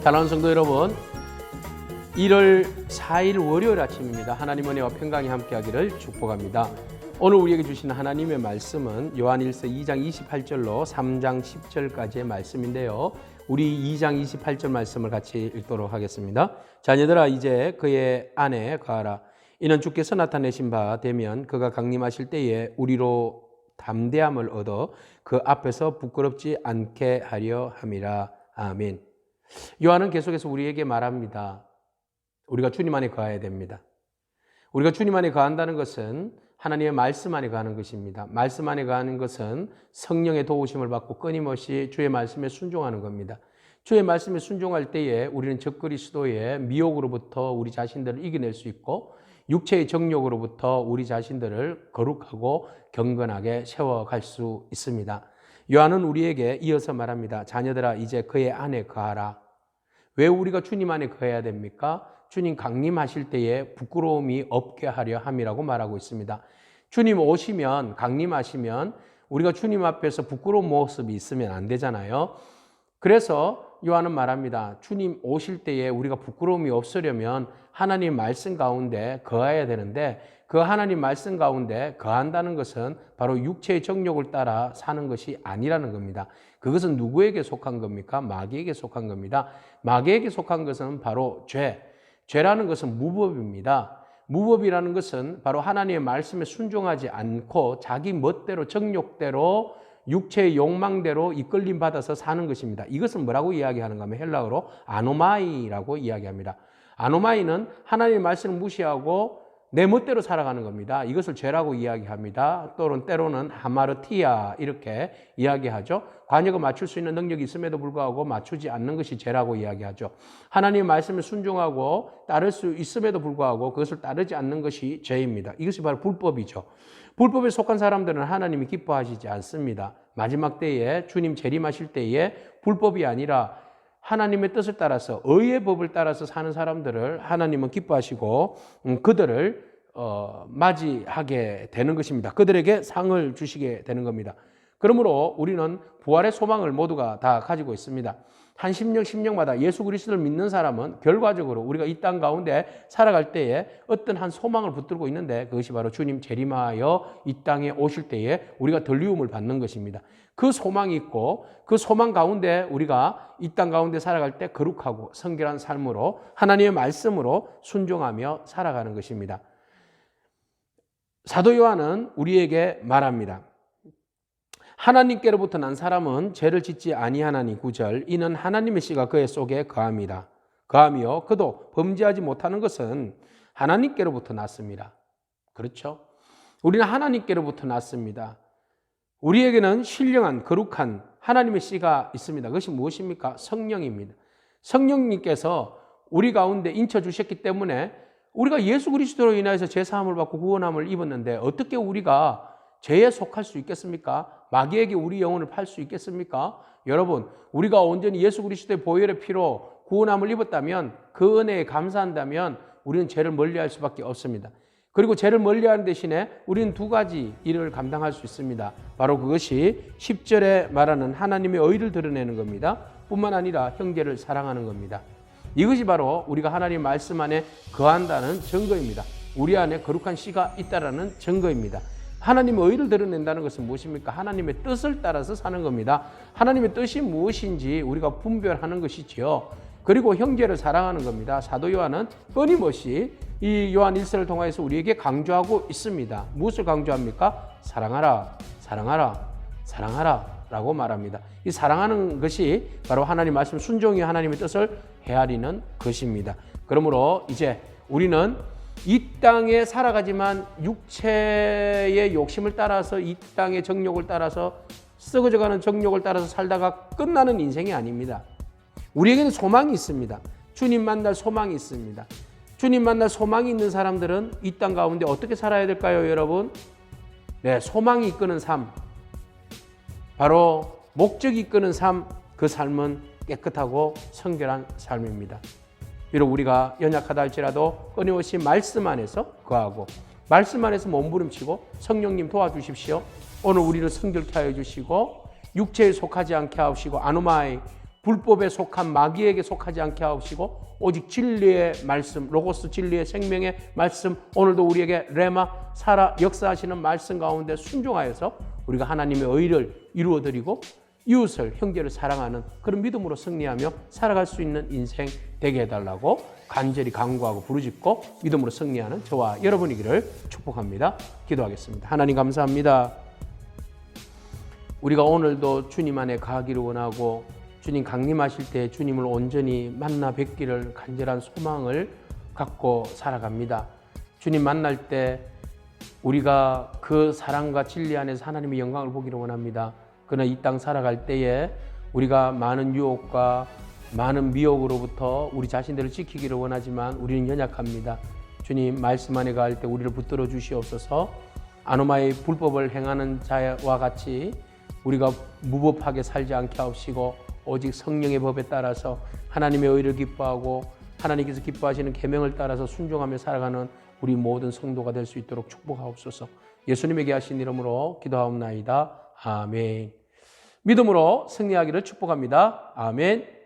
사랑하는 성도 여러분, 1월 4일 월요일 아침입니다. 하나님 은혜와 평강이 함께하기를 축복합니다. 오늘 우리에게 주신 하나님의 말씀은 요한일서 2장 28절로 3장 10절까지의 말씀인데요. 우리 2장 28절 말씀을 같이 읽도록 하겠습니다. 자녀들아, 이제 그의 안에 거하라. 이는 주께서 나타내신 바 되면 그가 강림하실 때에 우리로 담대함을 얻어 그 앞에서 부끄럽지 않게 하려 함이라. 아멘. 요한은 계속해서 우리에게 말합니다. 우리가 주님 안에 거해야 됩니다. 우리가 주님 안에 거한다는 것은 하나님의 말씀 안에 거하는 것입니다. 말씀 안에 거하는 것은 성령의 도우심을 받고 끊임없이 주의 말씀에 순종하는 겁니다. 주의 말씀에 순종할 때에 우리는 적그리스도의 미혹으로부터 우리 자신들을 이겨낼 수 있고 육체의 정욕으로부터 우리 자신들을 거룩하고 경건하게 세워갈 수 있습니다. 요한은 우리에게 이어서 말합니다. 자녀들아, 이제 그의 안에 거하라. 왜 우리가 주님 안에 거해야 됩니까? 주님 강림하실 때에 부끄러움이 없게 하려 함이라고 말하고 있습니다. 주님 오시면, 강림하시면 우리가 주님 앞에서 부끄러운 모습이 있으면 안 되잖아요. 그래서 요한은 말합니다. 주님 오실 때에 우리가 부끄러움이 없으려면 하나님 말씀 가운데 거해야 되는데, 그 하나님 말씀 가운데 거한다는 것은 바로 육체의 정욕을 따라 사는 것이 아니라는 겁니다. 그것은 누구에게 속한 겁니까? 마귀에게 속한 겁니다. 마귀에게 속한 것은 바로 죄라는 것은 무법입니다. 무법이라는 것은 바로 하나님의 말씀에 순종하지 않고 자기 멋대로 정욕대로 육체의 욕망대로 이끌림 받아서 사는 것입니다. 이것은 뭐라고 이야기하는가 하면 헬라어로 아노마이라고 이야기합니다. 아노마이는 하나님의 말씀을 무시하고 내 멋대로 살아가는 겁니다. 이것을 죄라고 이야기합니다. 또는 때로는 하마르티아 이렇게 이야기하죠. 관역을 맞출 수 있는 능력이 있음에도 불구하고 맞추지 않는 것이 죄라고 이야기하죠. 하나님의 말씀에 순종하고 따를 수 있음에도 불구하고 그것을 따르지 않는 것이 죄입니다. 이것이 바로 불법이죠. 불법에 속한 사람들은 하나님이 기뻐하시지 않습니다. 마지막 때에 주님 재림하실 때에 불법이 아니라 하나님의 뜻을 따라서 의의 법을 따라서 사는 사람들을 하나님은 기뻐하시고 그들을 맞이하게 되는 것입니다. 그들에게 상을 주시게 되는 겁니다. 그러므로 우리는 부활의 소망을 모두가 다 가지고 있습니다. 한 10년마다 예수 그리스도를 믿는 사람은 결과적으로 우리가 이 땅 가운데 살아갈 때에 어떤 한 소망을 붙들고 있는데, 그것이 바로 주님 재림하여 이 땅에 오실 때에 우리가 들리움을 받는 것입니다. 그 소망이 있고 그 소망 가운데 우리가 이 땅 가운데 살아갈 때 거룩하고 성결한 삶으로 하나님의 말씀으로 순종하며 살아가는 것입니다. 사도 요한은 우리에게 말합니다. 하나님께로부터 난 사람은 죄를 짓지 아니하나니 9절 이는 하나님의 씨가 그의 속에 거함이라. 거하며 그도 범죄하지 못하는 것은 하나님께로부터 났습니다. 그렇죠? 우리는 하나님께로부터 났습니다. 우리에게는 신령한 거룩한 하나님의 씨가 있습니다. 그것이 무엇입니까? 성령입니다. 성령님께서 우리 가운데 인쳐 주셨기 때문에 우리가 예수 그리스도로 인하여서 죄사함을 받고 구원함을 입었는데 어떻게 우리가 죄에 속할 수 있겠습니까? 마귀에게 우리 영혼을 팔 수 있겠습니까? 여러분, 우리가 온전히 예수 그리스도의 보혈의 피로 구원함을 입었다면, 그 은혜에 감사한다면 우리는 죄를 멀리할 수밖에 없습니다. 그리고 죄를 멀리하는 대신에 우리는 두 가지 일을 감당할 수 있습니다. 바로 그것이 10절에 말하는 하나님의 의를 드러내는 겁니다. 뿐만 아니라 형제를 사랑하는 겁니다. 이것이 바로 우리가 하나님 말씀 안에 거한다는 증거입니다. 우리 안에 거룩한 씨가 있다는 증거입니다. 하나님의 의를 드러낸다는 것은 무엇입니까? 하나님의 뜻을 따라서 사는 겁니다. 하나님의 뜻이 무엇인지 우리가 분별하는 것이지요. 그리고 형제를 사랑하는 겁니다. 사도 요한은 끊임없이 이 요한 1서를 통해서 우리에게 강조하고 있습니다. 무엇을 강조합니까? 사랑하라, 사랑하라, 사랑하라 라고 말합니다. 이 사랑하는 것이 바로 하나님 말씀 순종이 하나님의 뜻을 헤아리는 것입니다. 그러므로 이제 우리는 이 땅에 살아가지만 육체의 욕심을 따라서 이 땅의 정욕을 따라서 썩어져가는 정욕을 따라서 살다가 끝나는 인생이 아닙니다. 우리에게는 소망이 있습니다. 주님 만날 소망이 있습니다. 주님 만날 소망이 있는 사람들은 이 땅 가운데 어떻게 살아야 될까요, 여러분? 네, 소망이 이끄는 삶, 바로 목적이 이끄는 삶, 그 삶은 깨끗하고 성결한 삶입니다. 비록 우리가 연약하다 할지라도 끊임없이 말씀 안에서 거하고 말씀 안에서 몸부림치고 성령님 도와주십시오. 오늘 우리를 성결케 하여 주시고 육체에 속하지 않게 하시고 아노마이 불법에 속한 마귀에게 속하지 않게 하옵시고 오직 진리의 말씀, 로고스 진리의 생명의 말씀, 오늘도 우리에게 레마 살아 역사하시는 말씀 가운데 순종하여서 우리가 하나님의 의를 이루어드리고 이웃을 형제를 사랑하는 그런 믿음으로 승리하며 살아갈 수 있는 인생 되게 해달라고 간절히 간구하고 부르짖고 믿음으로 승리하는 저와 여러분이기를 축복합니다. 기도하겠습니다. 하나님 감사합니다. 우리가 오늘도 주님 안에 가기를 원하고 주님 강림하실 때 주님을 온전히 만나 뵙기를 간절한 소망을 갖고 살아갑니다. 주님 만날 때 우리가 그 사랑과 진리 안에서 하나님의 영광을 보기를 원합니다. 그러나 이 땅 살아갈 때에 우리가 많은 유혹과 많은 미혹으로부터 우리 자신들을 지키기를 원하지만 우리는 연약합니다. 주님 말씀 안에 갈 때 우리를 붙들어 주시옵소서. 아노마의 불법을 행하는 자와 같이 우리가 무법하게 살지 않게 하옵시고 오직 성령의 법에 따라서 하나님의 의를 기뻐하고 하나님께서 기뻐하시는 계명을 따라서 순종하며 살아가는 우리 모든 성도가 될 수 있도록 축복하옵소서. 예수님에게 하신 이름으로 기도하옵나이다. 아멘. 믿음으로 승리하기를 축복합니다. 아멘.